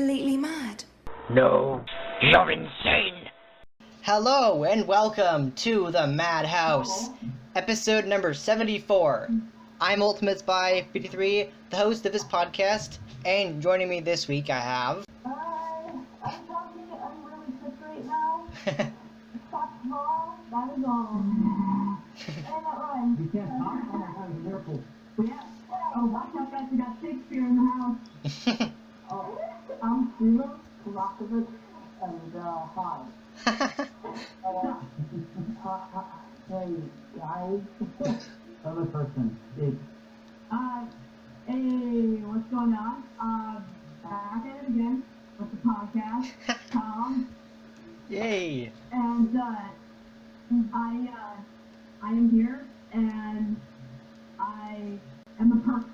completely mad? No, you're insane! Hello and welcome to the Madhouse, episode number 74. I'm UltimateGaming 53, the host of this podcast, and joining me this week I have... Hi, I'm talking, I'm really sick right now. Stop small, that is all. And that rhymes. You can't talk? Oh my god, it's a miracle. Yeah. Oh, watch out guys, we got Shakespeare in the house. Oh, I'm Steven Kovoc, and hi. Hey, guys. Other person. It's Hey, what's going on? Back at it again with the podcast, Tom. Yay! And I am here, and I am a person.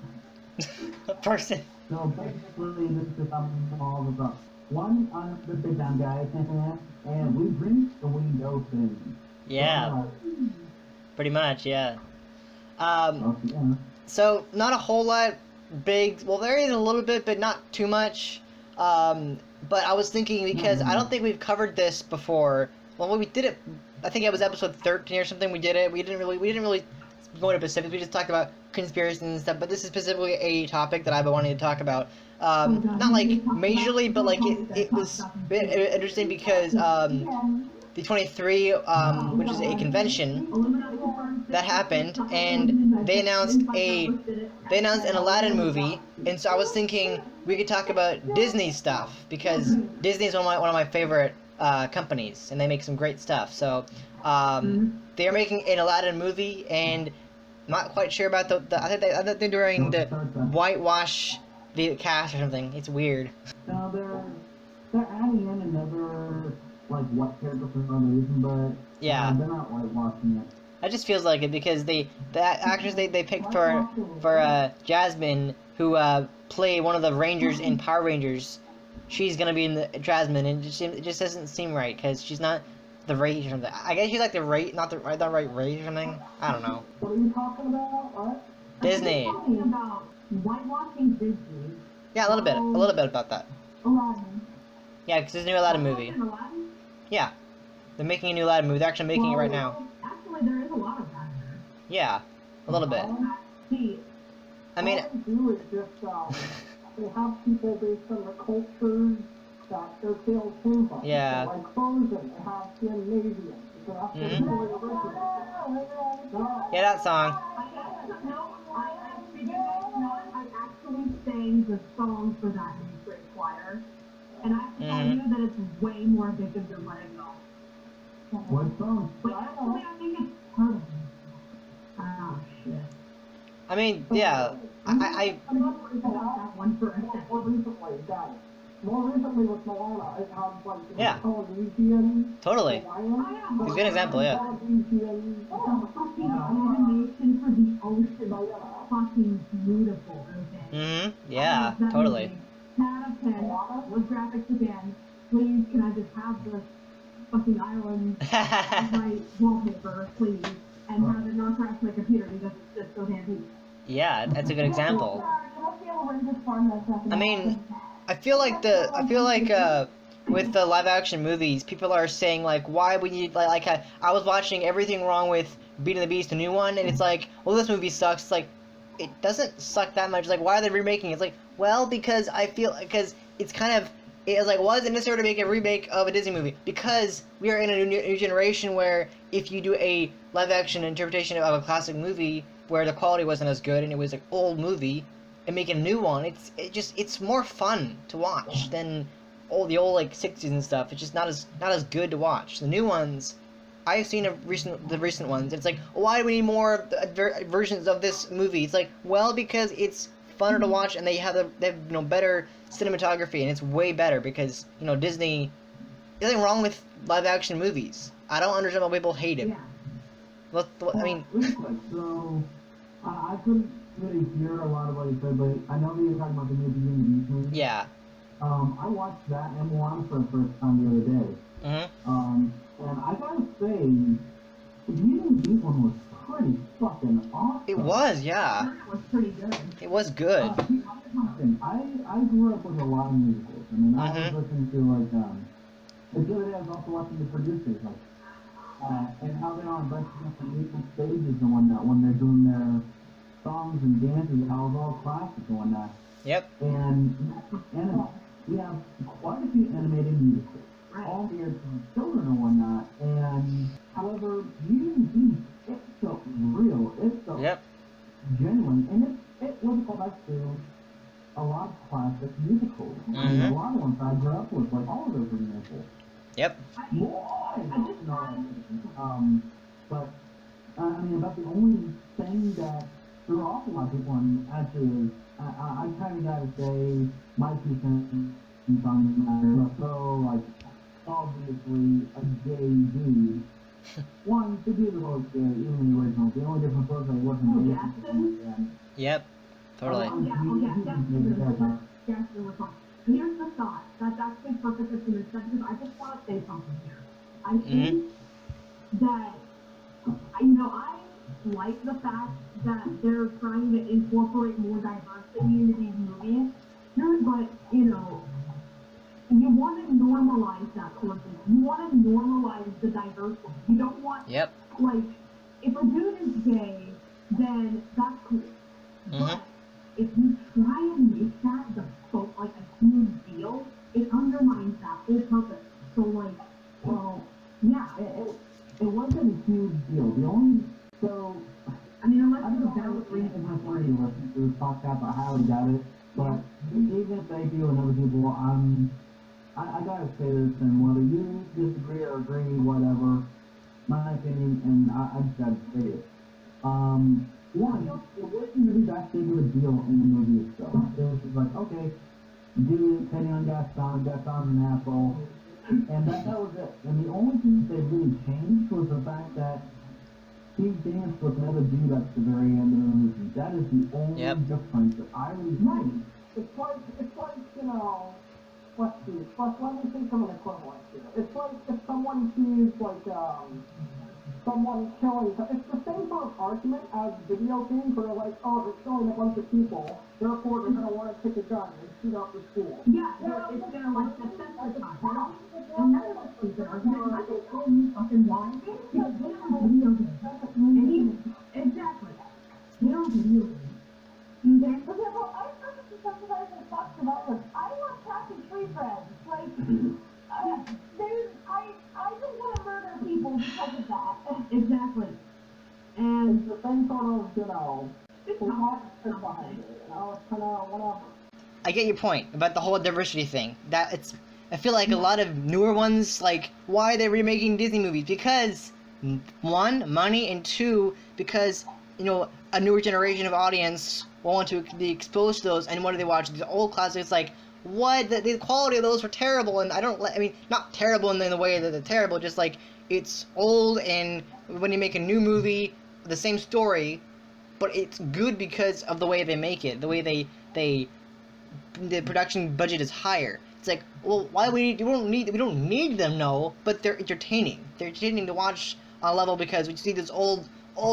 A person. so basically this is all about one, I'm the big damn guy, and we drink and we know things. Yeah, pretty much, yeah. Yeah. So, not a whole lot big, well there is a little bit, but not too much. But I was thinking, because I don't think we've covered this before. Well, we did it, I think it was episode 13 or something, we did it. We didn't really go into specifics, we just talked about conspiracies and stuff, but this is specifically a topic that I've been wanting to talk about. Not like majorly, but like it was interesting because the 23, which is a convention that happened, and they announced an Aladdin movie, and so I was thinking we could talk about Disney stuff, because Disney is one of my favorite companies, and they make some great stuff. So they are making an Aladdin movie, and I'm not quite sure about I think they're doing the whitewash the cast or something. It's weird. Now they're adding in another like white character for no reason, but yeah, they're not whitewashing it. It just feels like it because the actress they picked for Jasmine, who played one of the Rangers in Power Rangers, she's gonna be in the Jasmine, and it just doesn't seem right because she's not the race or something. I guess she's like the right, not the right race or something. I don't know. What are you talking about? What? Disney. I'm talking about whitewashing Disney. Yeah, a little bit about that. Aladdin. Yeah, because there's a new Aladdin movie. Aladdin? Yeah, they're making a new Aladdin movie. They're actually making it right now. Actually, there is a lot of that. Yeah, a little bit. See, I mean, all they do is just they have people based on the cultures that their tales came from. yeah. So, like Frozen, they have Scandinavian. So that's the Yeah, that song. I actually sang the song for that in grade choir, and I have to tell you that it's way more addictive than Let It Go. What song? But actually, I think it's part of it. Oh, shit. I mean, yeah. I'm not worried about that one for a second. More recently with Moana, it has like Yeah. Polynesian. Totally. It's a good example, yeah. Fucking animation for the ocean. Fucking beautiful, okay? Yeah, totally. 10 out of 10. What graphics again? Please, can I just have the fucking island as my wallpaper, please? And have it not crash my computer because it's just so handy. Yeah, that's a good example. I mean, I feel like with the live action movies, people are saying like, why would you like I was watching Everything Wrong with Beauty and the Beast, the new one, and it's like, well, this movie sucks. It's like, it doesn't suck that much. It's like, why are they remaking it? It's like, well, because it's kind of, it's like, why is it necessary to make a remake of a Disney movie? Because we are in a new generation where if you do a live action interpretation of a classic movie where the quality wasn't as good and it was an old movie, and make a new one, it's more fun to watch than the old like 60s and stuff. It's just not as good to watch. The new ones, I've seen the recent ones. It's like, why do we need more versions of this movie? It's like, well, because it's funner to watch, and they have better cinematography, and it's way better because Disney. There's nothing wrong with live action movies. I don't understand why people hate it. Yeah. I mean, so I couldn't really hear a lot of what you said, but I know that you're talking about the new Beauty and the Beast movie. yeah. I watched that and Moana for the first time the other day. And I gotta say, the Beauty and the Beast one was pretty fucking awesome. It was, yeah. It was pretty good. It was good. Listen, I grew up with a lot of musicals. I mean, I was listening to, like, the other day I was also watching the producers, like, and how they're on a bunch of different musical stages and whatnot when they're doing their songs and dances, how it's all classic and whatnot. Yep. And we have quite a few animated musicals, all geared for children and whatnot. And however, it felt real. It felt genuine, and it was a callback to a lot of classic musicals. I mean, a lot of ones I grew up with, like all of those were musicals. Yep. But I mean, about the only thing that threw off a lot of people, and actually, I kind of gotta say, my two cents on so like obviously a gay dude. One, the dude was even the original. The only difference was that he wasn't gay. Yep. Totally. Jackson was fine. Here's the thought. That's actually perfect as soon as said, because I just want to say something here. I think that, I like the fact that they're trying to incorporate more diversity into these movies, but, you want to normalize that sort of thing. You want to normalize the diversity. You don't want, like, if a dude is gay, then that's cool. But if you try and make that like a huge deal, it undermines that whole purpose. So, like, well, yeah, it wasn't a huge deal. The only, I mean, unless you're very reason before you listen to this podcast, I highly doubt it. But even if they do and other people, I gotta say this, and whether you disagree or agree, whatever, my opinion, and I just gotta say it. One, it wasn't really that big of a deal in the movie itself. It was just like, okay, dude, Penny on Gaston's an asshole, and that was it. And the only thing they really changed was the fact that he danced with another dude at the very end of the movie. That is the only difference that I really made. It's like, let's see, let me think of an equivalent here. It's like if someone sees, like, someone killing, it's the same sort of argument as video games where they're like, oh, they're killing a bunch of people, therefore they're going to want to take a gun and shoot up the school. Yeah, it's going to, like, desensitize. And that's a stupid argument. I think tell you fucking why. Because they are video games. Exactly. They are video games. Okay, well, I perfectly sympathize with Fox developers. I want Chakky tree friends. Like, I just want to murder people because of that. Exactly. And it's the same sort of, behind it. It's kind of whatever. I get your point about the whole diversity thing. I feel like a lot of newer ones, like, why are they remaking Disney movies? Because, one, money, and two, because, a newer generation of audience want to be exposed to those, and what do they watch? These old classics, like, what? The quality of those were terrible, and not terrible in the way that they're terrible, just like, it's old, and when you make a new movie, the same story, but it's good because of the way they make it, the way the production budget is higher. It's like, well, we don't need them, no, but they're entertaining. They're entertaining to watch on a level because we see these old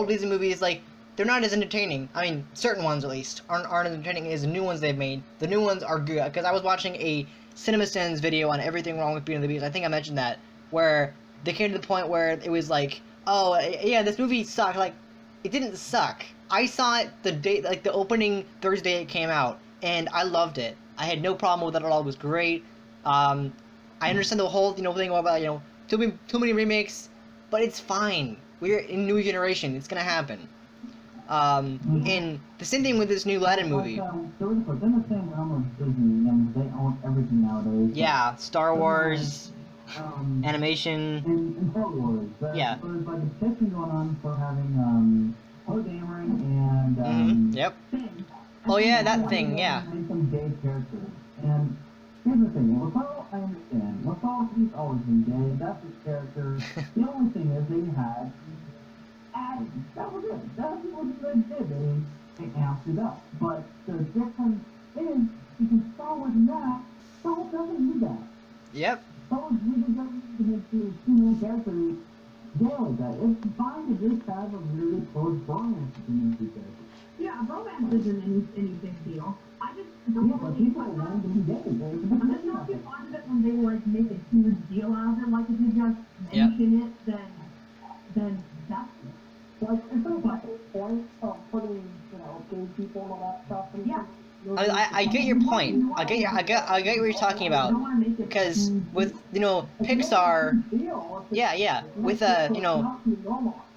Disney movies, like, they're not as entertaining. I mean, certain ones at least aren't as entertaining as the new ones they've made. The new ones are good, because I was watching a CinemaSins video on everything wrong with Beauty and the Beast. I think I mentioned that, where they came to the point where it was like, oh yeah, this movie sucked. Like, it didn't suck. I saw it the opening Thursday it came out, and I loved it. I had no problem with it at all. It was great. I understand the whole thing about too many remakes, but it's fine. We're in new generation. It's gonna happen. And the same thing with this new Aladdin movie. They're in the same realm of Disney, and they own everything nowadays. Yeah, Star Wars, animation. And Star Wars. Yeah. So there's like a petition going on for having Poe Dameron and Yep. Oh yeah, that thing. Yeah. And some gay characters. And here's the thing, LaFaro, I understand. LaFaro, he's always been gay. That's his character. The only thing is they had. That was it. That was what they did. They amped it up. But the difference is, because Star Wars and that, Star Wars doesn't do that. Yep. Star Wars really doesn't need to make these two main characters deal with that. It's fine to just have a really close bromance between each other. Yeah, romance isn't any big deal. I just don't Yeah, but people want to be gay. I'm just not too fond of it when they like make a huge deal out of it. Like if you just mention it, then that's Like, is there like a point of putting, gay people and all that stuff in? yeah. I get your point. I get what you're talking about. Because with Pixar, yeah, with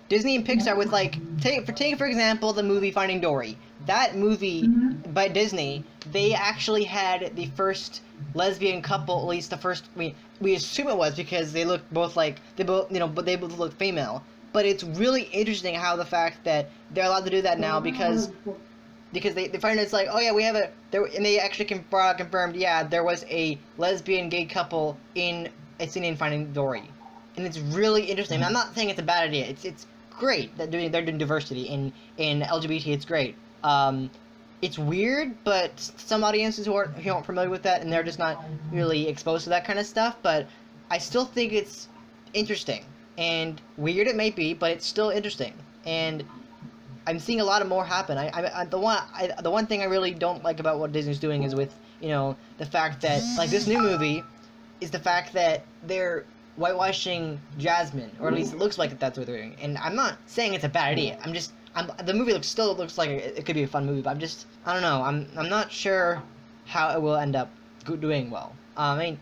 Disney and Pixar, with like take for example the movie Finding Dory. That movie by Disney, they actually had the first lesbian couple, at least the first. We assume it was because they look both like but they both look female. But it's really interesting how the fact that they're allowed to do that now because they find it's like, oh yeah, we have and they actually confirmed, yeah, there was a lesbian gay couple in a scene in Finding Dory, and it's really interesting. I'm not saying it's a bad idea. It's great that they're doing diversity in LGBT. It's great. It's weird, but some audiences who aren't familiar with that, and they're just not really exposed to that kind of stuff. But I still think it's interesting and weird. It may be, but it's still interesting, and I'm seeing a lot of more happen. The one thing I really don't like about what Disney's doing is with the fact that like this new movie is the fact that they're whitewashing Jasmine, or at least it looks like that's what they're doing. And I'm not saying it's a bad idea. The movie still looks like it could be a fun movie, but I don't know. I'm not sure how it will end up doing well. I mean,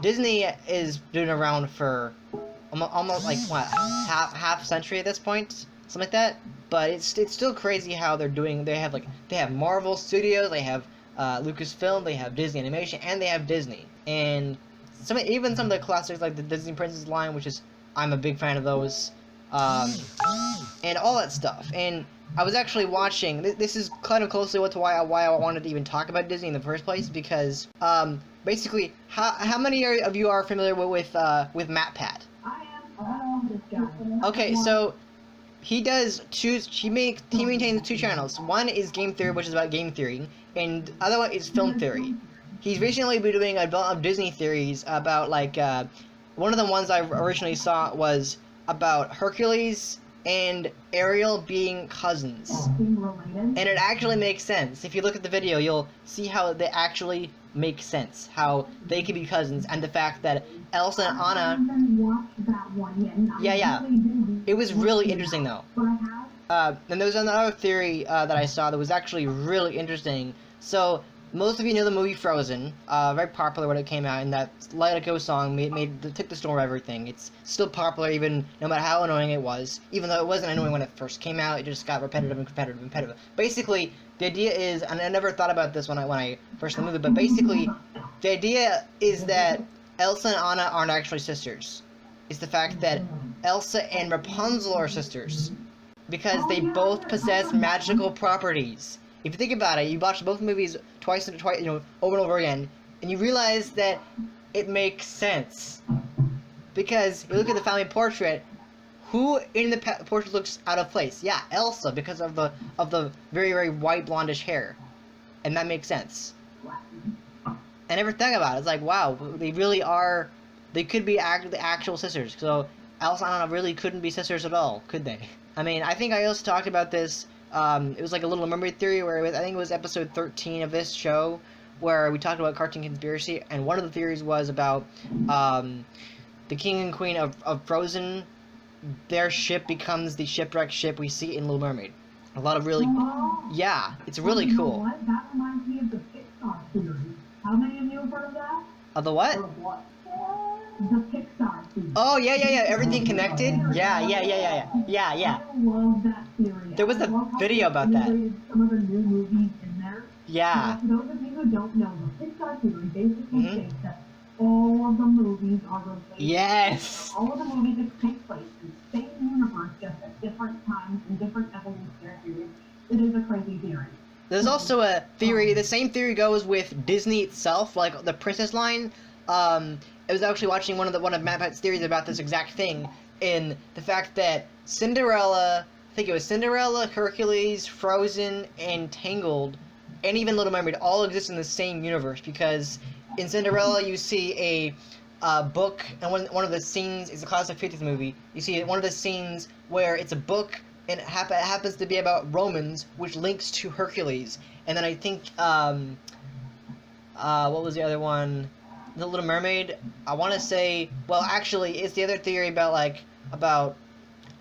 Disney is doing around for almost like what half century at this point, something like that. But it's still crazy how they're doing. They have Marvel Studios, they have Lucasfilm, they have Disney Animation, and they have Disney. And even some of the classics like the Disney Princess line, which is I'm a big fan of those, and all that stuff. And I was actually watching. This is kind of closely to why I wanted to even talk about Disney in the first place, because basically, how many of you are familiar with MatPat? I am this guy. Okay, so he maintains two channels. One is Game Theory, which is about game theory, and the other one is Film Theory. He's recently been doing a bunch of Disney theories about like one of the ones I originally saw was about Hercules and Ariel being cousins, and it actually makes sense. If you look at the video, you'll see how they actually make sense, how they could be cousins, and the fact that Elsa and Anna. Yeah. It was really interesting though. And there was another theory that I saw that was actually really interesting. So most of you know the movie Frozen, very popular when it came out, and that Let It Go song took the storm of everything. It's still popular even no matter how annoying it was. Even though it wasn't annoying when it first came out, it just got repetitive. Basically, the idea is, and I never thought about this when I first saw the movie, but basically, the idea is that Elsa and Anna aren't actually sisters. It's the fact that Elsa and Rapunzel are sisters, because they both possess magical properties. If you think about it, you watch both movies twice, over and over again, and you realize that it makes sense. Because you look at the family portrait, who in the portrait looks out of place? Yeah, Elsa, because of the very, very white blondish hair, and that makes sense. I never thought about it. It's like, wow, they really are. They could be the actual sisters. So Elsa and Anna really couldn't be sisters at all, could they? I mean, I think I also talked about this. It was like a Little Mermaid theory where I think it was episode 13 of this show where we talked about cartoon conspiracy, and one of the theories was about the king and queen of Frozen. Their ship becomes the shipwrecked ship we see in Little Mermaid. A lot of really, yeah, it's really cool. What? That reminds me of the Pixar theory. How many of you have heard of that? Of the what? The Pixar theory. Oh yeah. Everything connected. Yeah. I love that theory. There was a video about that. Some of the new movies in there. Yeah. For those of you who don't know, the Pixar theory basically states that all of the movies are related. Yes. All of the movies that take place in the same universe, just at different times and different evolutionary periods. It is a crazy theory. There's also a theory. The same theory goes with Disney itself, like the princess line. I was actually watching one of MatPat's theories about this exact thing, in the fact that Cinderella, I think it was Cinderella, Hercules, Frozen, and Tangled, and even Little Mermaid all exist in the same universe, because in Cinderella you see book, and one of the scenes is a classic 50th movie. You see one of the scenes where it's a book, and it happens to be about Romans, which links to Hercules. And then I think, what was the other one? The Little Mermaid. I want to say, well, actually, it's the other theory about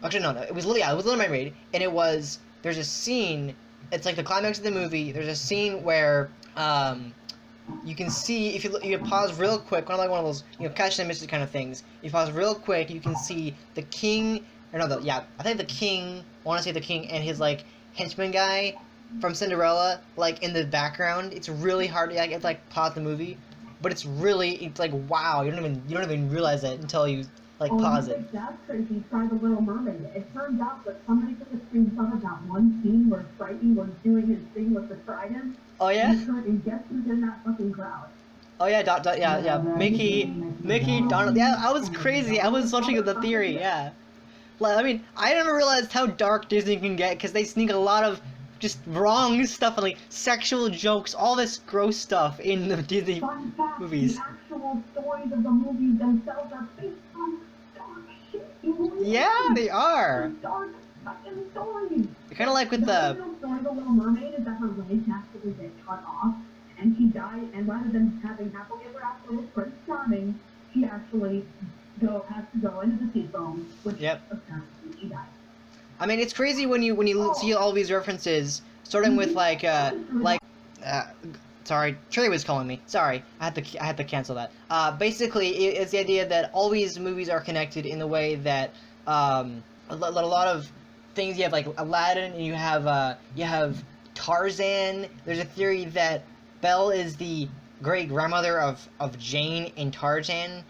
actually no, it was Little Mermaid, and there's a scene. It's like the climax of the movie. There's a scene where you can see, if you pause real quick, one of those catch and miss kind of things. You pause real quick, you can see the king, I think the king. I want to say the king and his henchman guy from Cinderella, in the background. It's really hard to pause the movie, but it's wow. You don't even realize it until you pause it. That's crazy. Try the Little Mermaid. It turns out that somebody took a screenshot of that one scene where Frighty was doing his thing with the trident. Oh yeah. And guess who's in that fucking crowd? Oh yeah, Mickey, Donald. Yeah, I was crazy. I was watching the theory. Yeah. I never realized how dark Disney can get, because they sneak a lot of just wrong stuff and sexual jokes, all this gross stuff in the Disney movies. The actual stories of the movies themselves are based on dark shit. Yeah, they are. Dark fucking stories. Kind of like with the story of the Little Mermaid is that her legs actually get cut off, and she died. And rather than having happily ever after with Prince Charming, she actually has to go into the sea foam, which apparently she died. It's crazy when you see all these references, starting with sorry, Trey was calling me. Sorry, I had to cancel that. Basically, it's the idea that all these movies are connected in the way that a lot of things. You have Aladdin, and you have Tarzan. There's a theory that Belle is the great grandmother of Jane and Tarzan.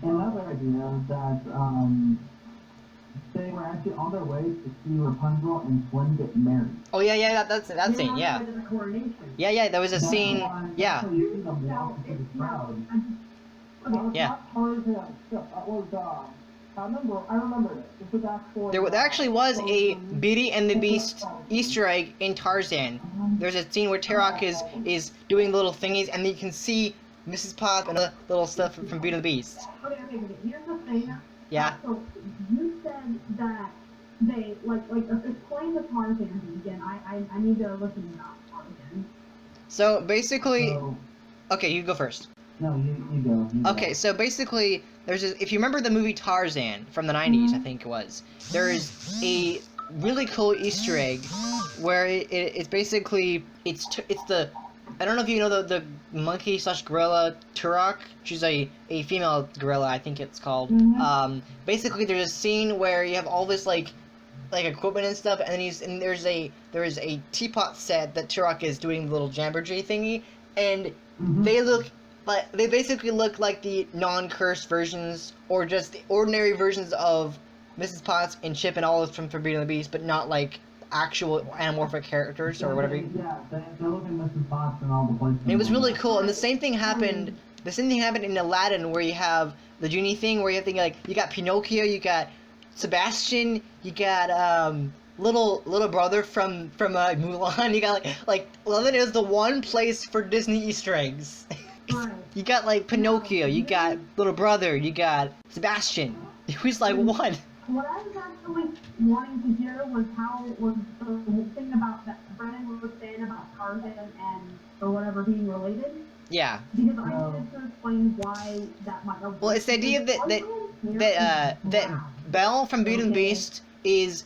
Another idea that they were actually on their way to see Rapunzel and Flynn get married. Oh yeah, that's that scene, yeah. Yeah, there was a scene, yeah. Yeah. I remember it. This was actually, there actually was a Beauty and the Beast Easter egg in Tarzan. There's a scene where Tarok is doing little thingies, and you can see Mrs. Potts and the little stuff from Beauty and the Beast. Okay, here's the thing. Yeah. So, you said that they, explain the Tarzan again. I need to listen to that part again. So, basically, okay, you go first. No, you go. Okay, so basically, if you remember the movie Tarzan from the 90s, I think it was, there's a really cool Easter egg where it's basically, it's the, I don't know if you know the monkey / gorilla Turok. She's a female gorilla, I think it's called. Basically, there's a scene where you have all this equipment and stuff, and there's a teapot set that Turok is doing the little jamboree thingy, and they basically look like the non-cursed versions, or just the ordinary versions of Mrs. Potts and Chip and Olive from Beauty and the Beast, but not actual anamorphic characters or whatever. Yeah, they're looking at Mrs. Potts and all the places. It was really cool, and the same thing happened in Aladdin, where you have the genie thing, where you have you got Pinocchio, you got Sebastian, you got little brother from Mulan. You got Aladdin is the one place for Disney Easter eggs. Right. You got Pinocchio, you got little brother, you got Sebastian. It was what? What I was actually wanting to hear was the thing about that Brennan was saying about Tarzan or whatever being related. Yeah. Because I needed to explain why that might have. Well, it's the idea that Belle from Beauty and the Beast is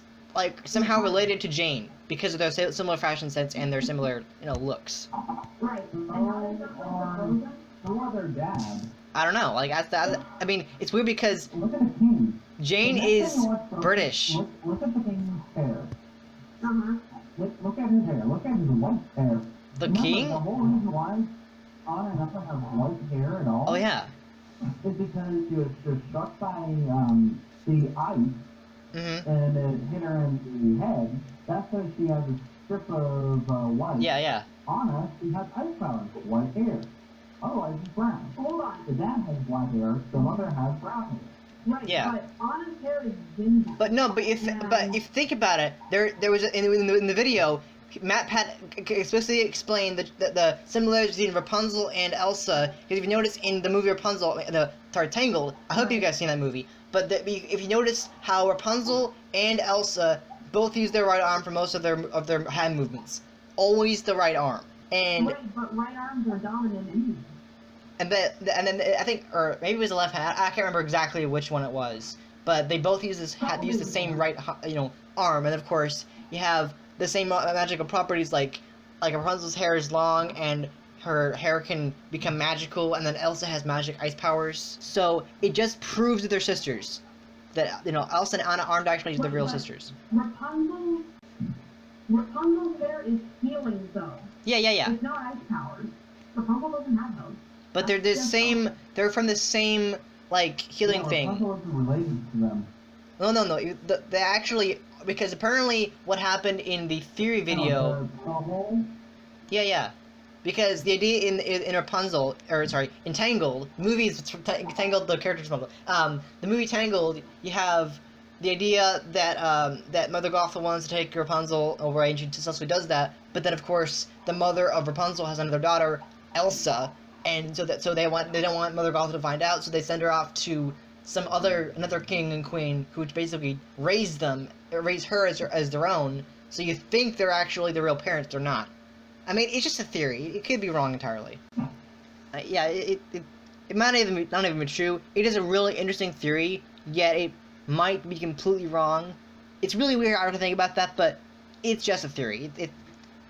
somehow related to Jane because of their similar fashion sense and their similar looks. Right. Who are their dad? I don't know. It's weird because Look at the king. Jane is British. Look at the king's hair. Uh-huh. Look at his hair. Look at his white hair. The Remember, king? The whole reason why Anna doesn't have white hair at all. Oh yeah. Is because she was struck by the ice, and it hit her in the head. That's why she has a strip of white. Yeah. Anna, she has ice powers, white hair. Otherwise, it's brown. Hold on. The dad has black hair. The mother has brown hair. Right. Yeah. But Anna's hair is ginger. But if you think about it, there was in the video, Matt Pat explicitly explained the similarities between Rapunzel and Elsa. Because if you notice in the movie Rapunzel, Tangled, I hope you guys seen that movie. But if you notice how Rapunzel and Elsa both use their right arm for most of their hand movements, always the right arm. And Right, but right arms are dominant anyway. and then I think, or maybe it was the left hand. I can't remember exactly which one it was. But they both use the same right, arm, and of course you have the same magical properties like Rapunzel's hair is long and her hair can become magical, and then Elsa has magic ice powers. So it just proves that they're sisters. That Elsa and Anna aren't actually the real sisters. Rapunzel's hair is healing though. Yeah. It's not ice powers. Rapunzel doesn't have those. But they're the same. They're from the same healing thing. Rapunzel isn't related to them. No. They actually, because apparently what happened in the theory video. Yeah. Because the idea in Rapunzel, or sorry, in Tangled, movies Tangled, the characters Tangled. The movie Tangled, you have the idea that Mother Gothel wants to take Rapunzel away, and she successfully does that. But then, of course, the mother of Rapunzel has another daughter, Elsa, and so they don't want Mother Gothel to find out, so they send her off to another king and queen who basically raise her as their own. So you think they're actually the real parents, they're not. I mean, it's just a theory. It could be wrong entirely. Yeah, it might not even be true. It is a really interesting theory, yet it might be completely wrong. It's really weird how to think about that, but it's just a theory.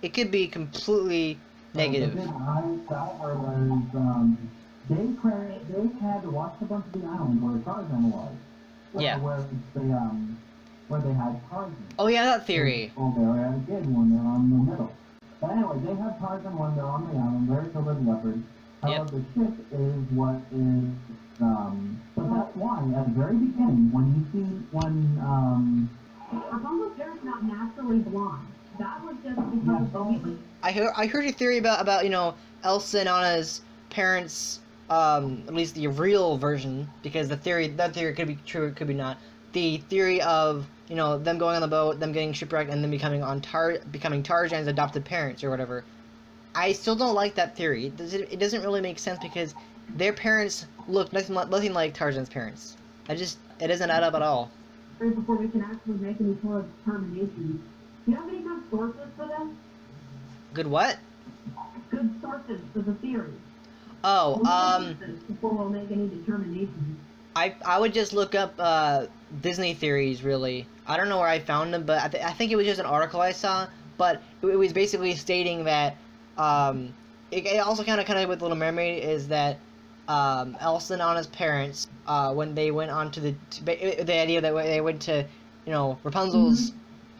It could be completely negative. They had to watch a bunch of the islands where Tarzan was. Yeah. Where they had Tarzan. Oh yeah, that theory. Oh, they were good when they're on the middle. But anyway, they have Tarzan when they're on the island, where it's over the leopard. However, the ship is what is, but that's why, at the very beginning, Rapunzel's hair is not naturally blonde. That was just because I heard a theory about Elsa and Anna's parents, at least the real version, because that theory could be true, it could be not. The theory of them going on the boat, them getting shipwrecked, and then becoming Tarzan's adopted parents or whatever. I still don't like that theory. It doesn't really make sense because their parents look nothing like Tarzan's parents. It doesn't add up at all. Before we can actually make any sort of determination. Do you have any good sources for them? Good what? Good sources for the theory. Oh, before we'll make any determinations. I would just look up Disney theories, really. I don't know where I found them, but I think it was just an article I saw. But it was basically stating that it also kind of with Little Mermaid is that Elsa and Anna's parents, when they went on to the idea that they went to Rapunzel's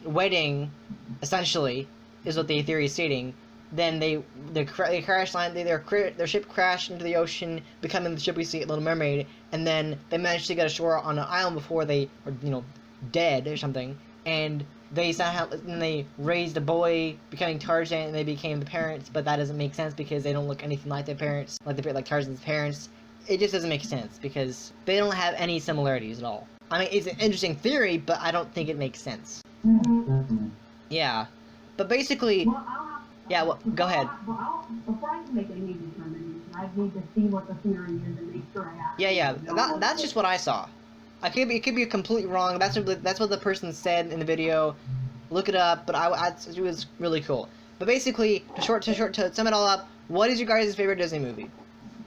wedding, essentially, is what the theory is stating. Then their ship crashed into the ocean, becoming the ship we see at Little Mermaid, and then they managed to get ashore on an island before they were dead or something, and they raised a boy, becoming Tarzan, and they became the parents. But that doesn't make sense because they don't look anything like their parents, like Tarzan's parents. It just doesn't make sense because they don't have any similarities at all. I mean, it's an interesting theory, but I don't think it makes sense. Yeah, but basically, go ahead. Before I can make any determination, I need to see what the theory is and make sure I have. Yeah. That's just what I saw. It could be completely wrong. That's what the person said in the video. Look it up. But it was really cool. But basically, to sum it all up, what is your guys' favorite Disney movie?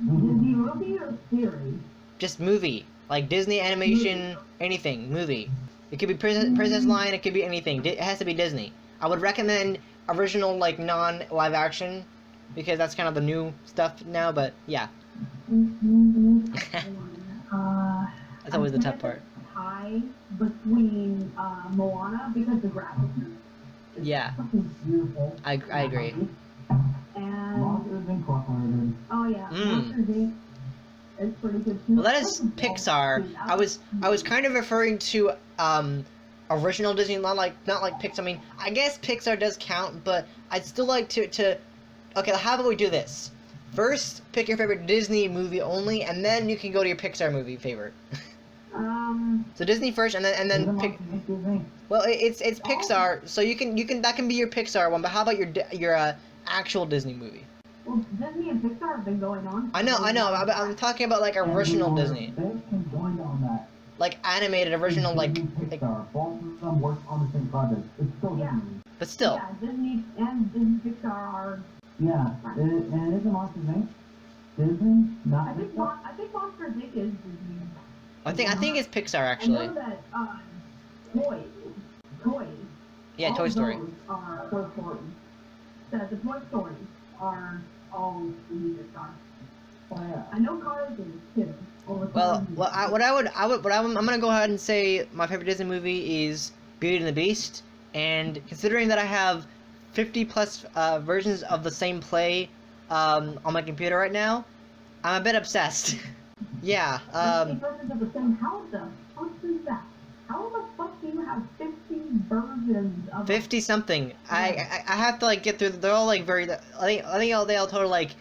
Disney movie or theory? Just movie, like Disney animation, anything movie. It could be Princess Lion. It could be anything. It has to be Disney. I would recommend original, non-live action, because that's kind of the new stuff now. But yeah. That's always the tough part. Tie between Moana because the graphics. Yeah. Beautiful. I agree. And Monsters Incorporated. oh yeah, Monsters Inc. It's pretty good too. Well, that is Pixar. I was kind of referring to original Disney, not like Pixar. I mean, I guess Pixar does count, but I'd still like to. Okay, how about we do this? First, pick your favorite Disney movie only, and then you can go to your Pixar movie favorite. So Disney first, and then pick. Well, it's Pixar, so you can that can be your Pixar one. But how about your actual Disney movie? Well, Disney and Pixar have been going on. I know. I'm talking about like original Disney, They can join on that. like animated original, like. Pixar. Both of them work on the same project. It's still Yeah. Disney. But still. Yeah, Disney and Disney Pixar are. Yeah, and it is a Monsters Inc. Disney, not I think Monsters Inc. is Disney. I think it's Pixar actually. I know that toys. Yeah, all Toy Story. Those are Toy Story. The Toy Stories are all Disney Pixar. Oh, yeah. I know Cars is too. Well, I'm gonna go ahead and say my favorite Disney movie is Beauty and the Beast, and considering that I have 50 plus versions of the same play on my computer right now, I'm a bit obsessed. Yeah. 50 versions of the same. How the fuck is that? How the fuck do you have 50 versions of 50 something. I have to like get through. They're all like very. I think they all total like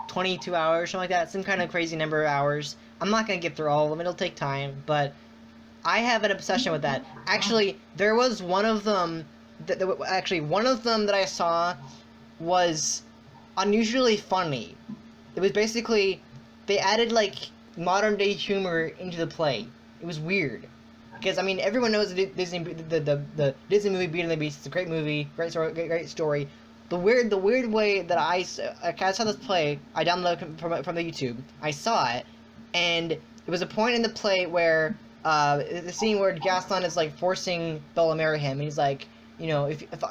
22 hours, something like that. Some kind of crazy number of hours. I'm not gonna get through all of them. It'll take time, but I have an obsession with that. Actually, there was one of them. One of them that I saw was unusually funny. It was basically they added like modern day humor into the play. It was weird. Because I mean, everyone knows the Disney Disney movie Beauty and the Beast. It's a great movie, great story. The weird way that I saw this play, I downloaded it from the YouTube. I saw it, and it was a point in the play where the scene where Gaston is like forcing Belle to marry him, and he's like, you know, if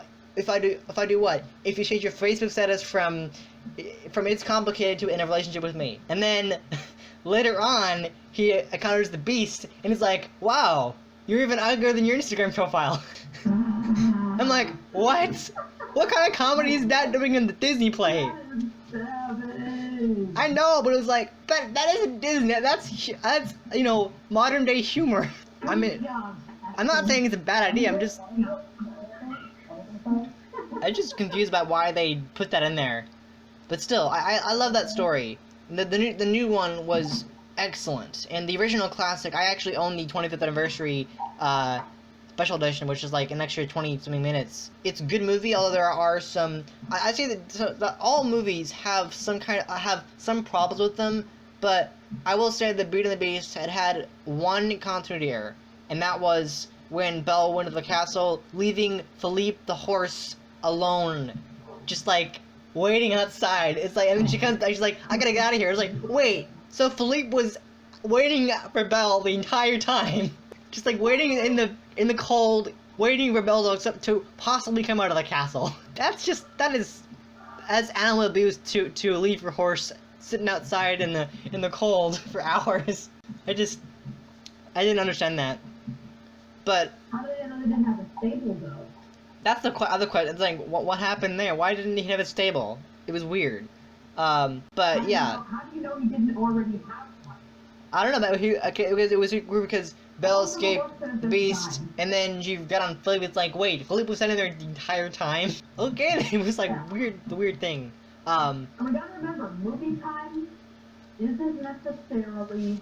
I do what? If you change your Facebook status from it's complicated to in a relationship with me, and then later on he encounters the Beast, and he's like, wow, you're even uglier than your Instagram profile. I'm like, what? What kind of comedy is that doing in the Disney play? I know, but it was like, that isn't Disney. That's you know, modern day humor. I mean, I'm not saying it's a bad idea. I'm just confused about why they put that in there. But still, I love that story. The new one was excellent, and the original classic. I actually own the 25th anniversary special edition, which is like an extra 20-something minutes. It's a good movie, although there are some. I say that all movies have some problems with them, but I will say that Beauty and the Beast had one continuity error, and that was when Belle went to the castle, leaving Philippe the horse alone, just like waiting outside. It's like, and then she comes back, she's like, I gotta get out of here. It's like, wait, so Philippe was waiting for Belle the entire time, just like waiting in the cold, waiting for Belle to possibly come out of the castle. That is as animal abuse to leave your horse sitting outside in the cold for hours. I didn't understand that. But how do they know they didn't have a stable though? That's the other question. It's like, what happened there? Why didn't he have a stable? It was weird. But yeah. How do you know he didn't already have one? I don't know. But it was weird because Belle escaped the Beast, and then you got on Philippe. It's like, wait, Philippe was standing there the entire time. Okay, it was like the weird thing. And we gotta remember, movie time isn't necessarily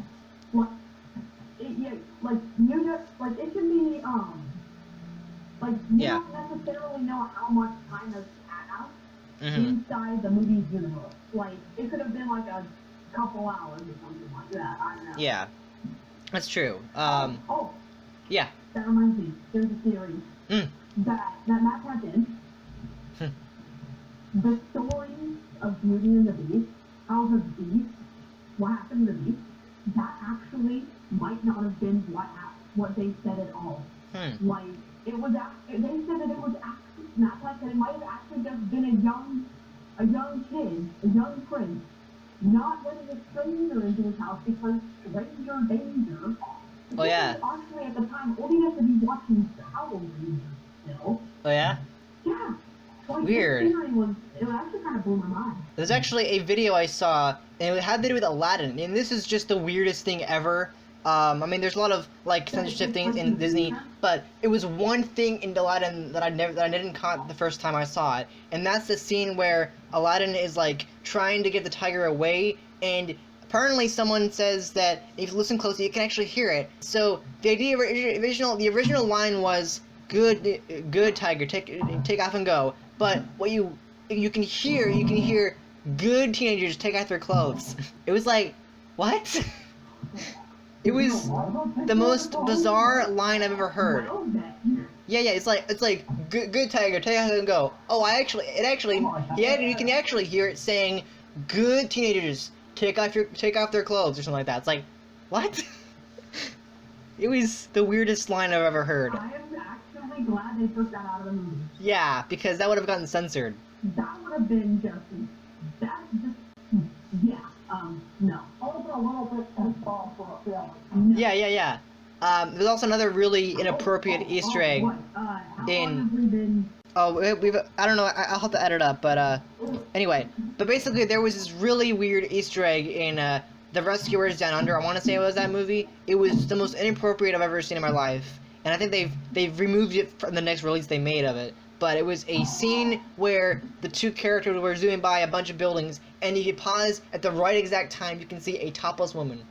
like it can be like you don't necessarily know how much time has passed inside the movie's universe. Like it could have been like a couple hours or something like that. I don't know. Yeah, that's true. Yeah. That reminds me. There's a theory that Matt had in. The story of Beauty and the Beast, how the Beast, what happened to the Beast, that actually might not have been what they said at all. Like, it was they said that it was actually, Matt said it might have actually just been a young kid, a young prince, not letting a stranger into his house because stranger danger. Oh yeah. Honestly, at the time, all you have to be watching Power Rangers still. Oh yeah? Yeah. Like, Weird. It actually kind of blew my mind. There's actually a video I saw, and it had to do with Aladdin, and this is just the weirdest thing ever. I mean, there's a lot of like censorship things in Disney, but it was one thing in Aladdin that I didn't caught the first time I saw it, and that's the scene where Aladdin is like trying to get the tiger away, and apparently someone says that if you listen closely, you can actually hear it. So the the original line was good tiger, take off and go. But what you can hear good teenagers take off their clothes. It was like, what? It was the most bizarre line I've ever heard. Yeah, it's like good tiger, take off and go. Oh, you can actually hear it saying, good teenagers, take off their clothes or something like that. It's like, what? It was the weirdest line I've ever heard. I am actually glad they took that out of the movie. Yeah, because that would have gotten censored. That would have been no. Also a little bit involved for a family. Yeah. There's also another really inappropriate Easter egg How in. long have we been? Oh, we've I don't know. I'll have to edit up, but anyway. But basically, there was this really weird Easter egg in The Rescuers Down Under. I want to say it was that movie. It was the most inappropriate I've ever seen in my life, and I think they've removed it from the next release they made of it. But it was a scene where the two characters were zooming by a bunch of buildings, and you could pause at the right exact time. You can see a topless woman.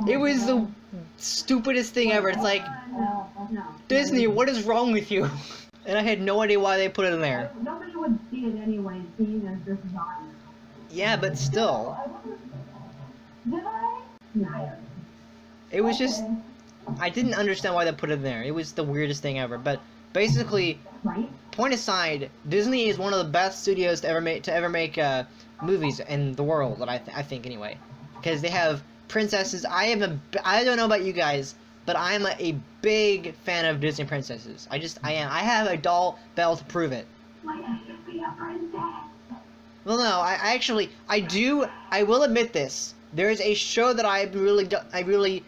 It was the stupidest thing ever. It's like, No. Disney, what is wrong with you? And I had no idea why they put it in there. Nobody would see it anyway, seeing as this is on. Yeah, but still. Did I? No. It was just, I didn't understand why they put it in there. It was the weirdest thing ever. But basically, Right? point aside, Disney is one of the best studios to ever make movies in the world. That I think anyway, because they have princesses. I don't know about you guys, but I'm a big fan of Disney princesses. I am. I have a doll Belle to prove it. Like I should be a princess. Well, no, I do. I will admit this. There is a show that I really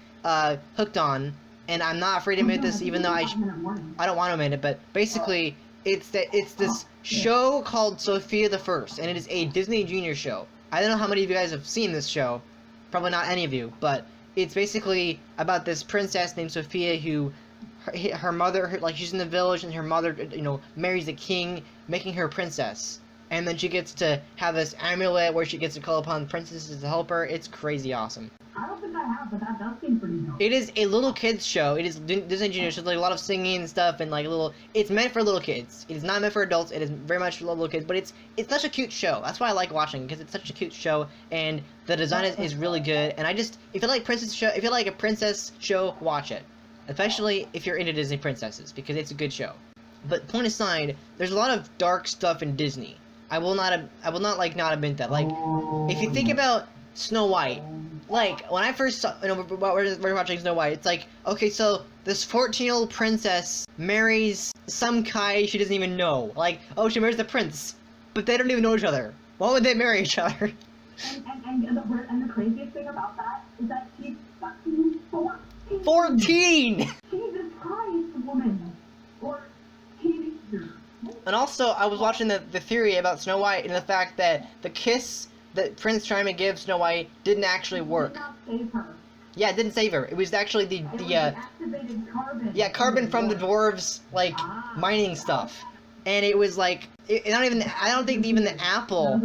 hooked on, and I'm not afraid to admit this, even though I don't want to admit it. But basically, it's this show called Sophia the First, and it is a Disney Junior show. I don't know how many of you guys have seen this show. Probably not any of you, but it's basically about this princess named Sophia who, her mother, like she's in the village, and her mother, marries the king, making her a princess. And then she gets to have this amulet where she gets to call upon princesses to help her. It's crazy awesome. I don't think I have, but that does seem pretty dope. It is a little kids show. It is Disney Junior, so there's like a lot of singing and stuff, and like it's meant for little kids. It is not meant for adults. It is very much for little kids, but it's such a cute show. That's why I like watching, because it's such a cute show, and the design is really good. And if you like a princess show, watch it. Especially if you're into Disney princesses, because it's a good show. But point aside, there's a lot of dark stuff in Disney. I will not not admit that. Like, if you think about Snow White, like when I first saw, we're watching Snow White, it's like, okay, so this 14-year-old princess marries some guy she doesn't even know. Like, oh, she marries the prince, but they don't even know each other. Why would they marry each other? And the craziest thing about that is that she's fucking 14. 14. Jesus Christ, woman, or teenager. And also, I was watching the theory about Snow White and the fact that the kiss that Prince trying to give Snow White didn't actually work. Did not save her. Yeah, it didn't save her. It was actually the activated carbon. yeah, carbon from the dwarves, like, mining stuff. And it was like, I don't think even the apple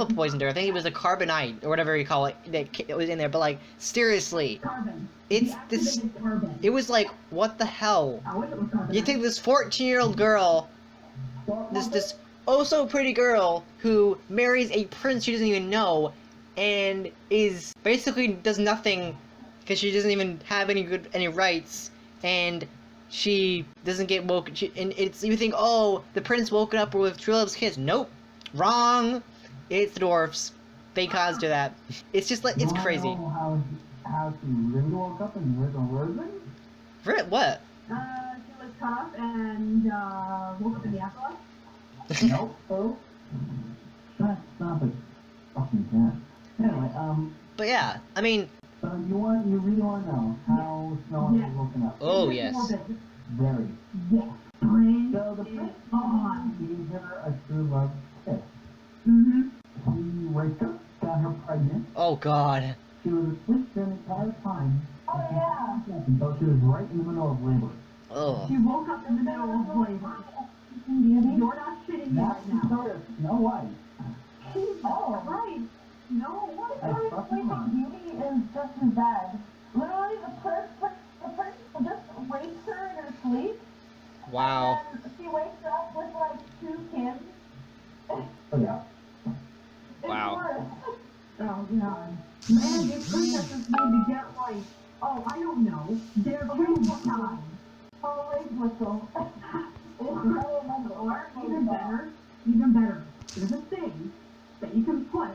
poisoned her. I think it was a carbonite, or whatever you call it, that was in there. But like, seriously, Carbon. it's this, Carbon. it was like, what the hell? I wish it was carbon. You take this 14-year-old girl, this oh so pretty girl, who marries a prince she doesn't even know, and is basically does nothing, because she doesn't even have any rights, and she doesn't get woken. And it's, you think, oh, the prince woken up with true love's kiss. Nope, wrong. It's the dwarfs. They caused her that. It's just like, it's crazy. How she really woke up and was a virgin? What? She was cut off and woke up in the afterlife. Nope. Oh. Shut up it. Fucking cat. Anyway, But yeah, I mean. So you really want to know how Snow White was woken up? Oh yes. Very. Yes. So the prince gave her a true love kiss. Mm-hmm. He raped her, got her pregnant. Oh God. She was asleep the entire time. Oh yeah. Until she was right in the middle of labor. Oh. She woke up in the middle of labor. You're not shitting me right now. That's Snow White. Jesus Christ. her to bed. Literally, the person just raped her in her sleep. Wow. And then she wakes up with like 2 kids. Oh, yeah. It's Wow. worse. Oh, God. Man, these princesses need to get, like, oh, I don't know, their cue time. Oh, rape whistle. Or, even better, there's a thing that you can put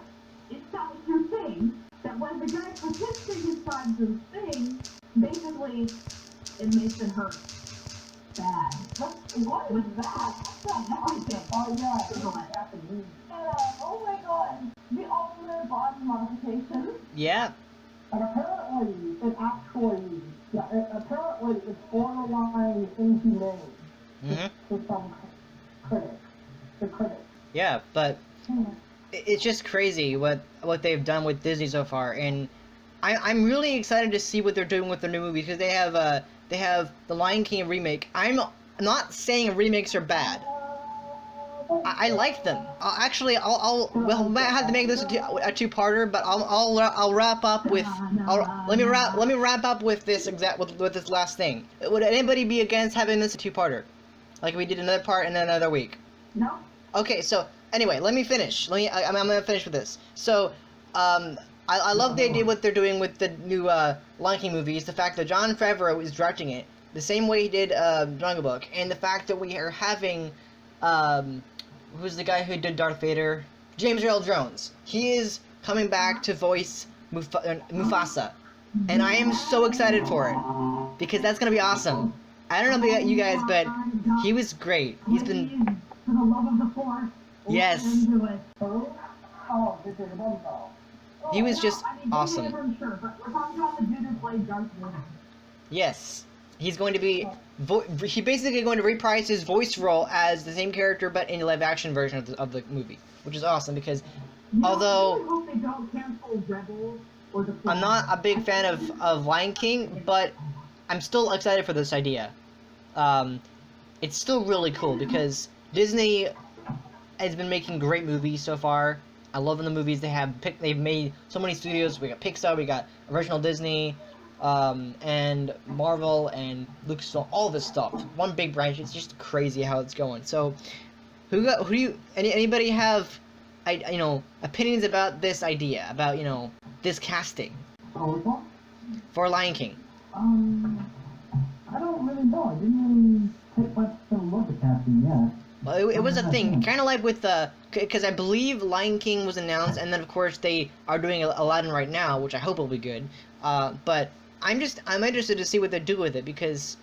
inside your thing that when the guy participates inside the thing, basically, it makes it hurt bad. What is that? What's that? Oh, yeah. Oh my god. The ultimate body modification. Yeah. And apparently, apparently it's borderline inhumane Mm-hmm. to some critics. The critics. Yeah, but it's just crazy what they've done with Disney so far, and I'm really excited to see what they're doing with their new movies, because they have the Lion King remake. I'm not saying remakes are bad. I like them. We might have to make this a two-parter, but I'll wrap up with. Let me wrap up with this with this last thing. Would anybody be against having this a two-parter, like we did another part in another week? No? Okay, so anyway, let me finish. I'm gonna finish with this. So, I love the idea what they're doing with the new Lion King movies. The fact that Jon Favreau is directing it the same way he did Jungle Book, and the fact that we are having who's the guy who did Darth Vader? James Earl Jones. He is coming back to voice Mufasa, and I am so excited for it because that's gonna be awesome. I don't know about you guys, but he was great. He's been. For the love of the Force. Yes. Into it. Oh, this is Wumbo. He was just awesome. Sure, but we're talking about the dude who played Darth Vader. Yes. He's going to be... he basically going to reprise his voice role as the same character, but in a live-action version of the movie. Which is awesome, because although... I really hope they don't cancel Rebels or the... I'm not a big fan of Lion King, but I'm still excited for this idea. It's still really cool, because Disney has been making great movies so far. I love the movies they have. They've made so many studios. We got Pixar, we got original Disney, and Marvel and Lucasfilm. All this stuff, one big branch. It's just crazy how it's going. So, anybody have, opinions about this idea, about this casting Oh, which one? for Lion King? I don't really know. I didn't really take much of a look at casting yet. Well, it was a thing, kind of like with because I believe Lion King was announced, and then of course they are doing Aladdin right now, which I hope will be good. But I'm interested to see what they do with it, because,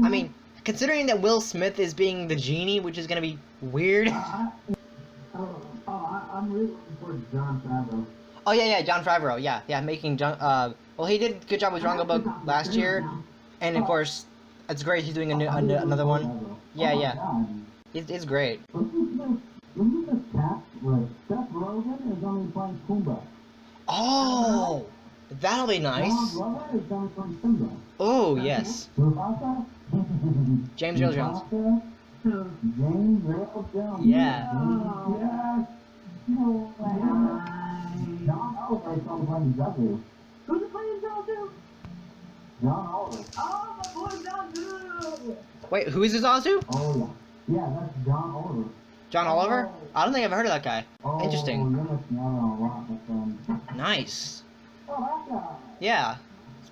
I mean, considering that Will Smith is being the genie, which is gonna be weird. I'm really looking forward to Jon Favreau. Oh yeah, Jon Favreau, yeah, making John. Well, he did a good job with Jungle Book last year, and of course, it's great he's doing another one. Yeah. It's great. Wasn't this cast, like, Seth Rogen is only playing Pumbaa. Oh, that'll be nice. Ron Glover is only playing Simba. Oh yes. Mufasa? James Earl Jones. Mufasa? James Earl Jones. Yeah. Yes. No way. John Oliver is only playing Zazu. Who's playing Zazu? John Oliver. Oh, my boy Zazu! Wait, who is this Azu? Oh, yeah. Yeah, that's John Oliver. John Oliver? I don't think I've heard of that guy. Oh, Interesting. you're missing out on a lot, my friend. Nice. Oh, that guy. Yeah,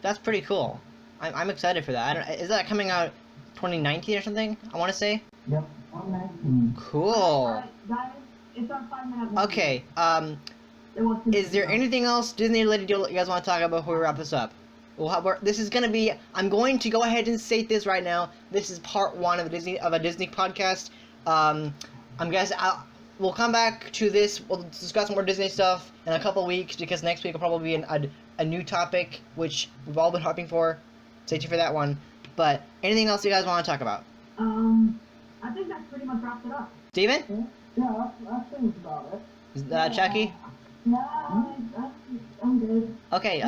that's pretty cool. I'm excited for that. Is that coming out 2019 or something? I want to say. Yep, 119. Cool. Alright, guys, it's our 5-minute limit. Okay. It was too Is there long. anything else Disney related you guys want to talk about before we wrap this up? Well, this is gonna be. I'm going to go ahead and state this right now. This is part 1 of a Disney podcast. We'll come back to this. We'll discuss more Disney stuff in a couple weeks, because next week will probably be a new topic, which we've all been hoping for. Stay tuned for that one. But anything else you guys want to talk about? I think that pretty much wraps it up. Steven? Yeah, that seems about it. Chakky? No, I'm good. Okay,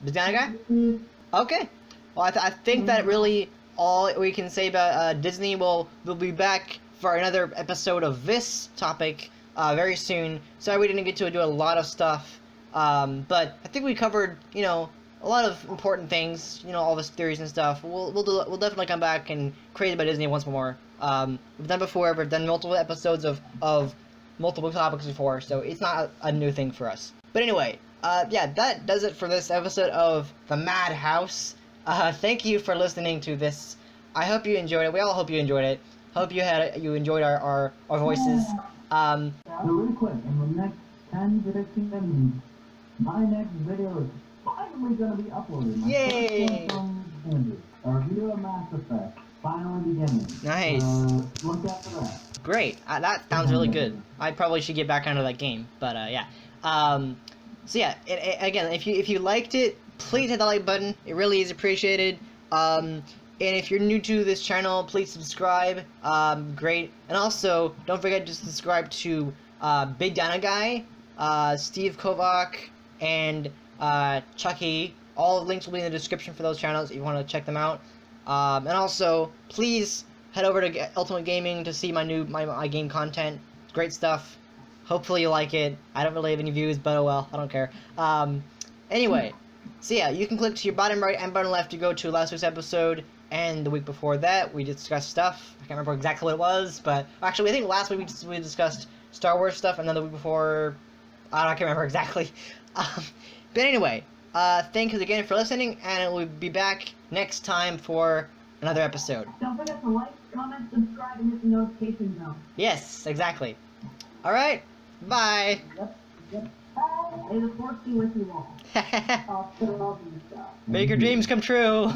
bigdinoguy? Okay. Well, I think that really all we can say about Disney. We'll be back for another episode of this topic very soon. Sorry we didn't get to do a lot of stuff, but I think we covered, a a lot of important things, you know, all this theories and stuff. We'll definitely come back and Created by Disney once more. We've done before, we've done multiple episodes of multiple topics before, so it's not a new thing for us. But anyway, yeah, that does it for this episode of The Madhouse. Thank you for listening to this. I hope you enjoyed it. We all hope you enjoyed it. Hope you enjoyed our voices. So really quick, in the next 10 to 15 minutes, my next video is finally going to be uploaded. My Yay! first one from Andrew. A review of Mass Effect, finally beginning. Nice. Look out for that. Great. That sounds really good. I probably should get back onto that game, but yeah. So yeah, again, if you liked it, please hit the like button. It really is appreciated. And if you're new to this channel, please subscribe. Great. And also, don't forget to subscribe to bigdinoguy, Steve Kovoc, and Chakky. All the links will be in the description for those channels if you want to check them out. And also, please head over to UltimateGaming to see my game content. It's great stuff. Hopefully you like it. I don't really have any views, but oh well, I don't care. Anyway, so yeah, you can click to your bottom right and bottom left to go to last week's episode. And the week before that, we discussed stuff. I can't remember exactly what it was, but actually, I think last week we discussed Star Wars stuff, and then the week before, I can't remember exactly. But anyway, thank you again for listening, and we'll be back next time for another episode. Don't forget to like, comment, subscribe, and hit the notification bell. Yes, exactly. Alright, bye. Yep. May the force be with you all. I'll put it all in the shop. Make your dreams come true.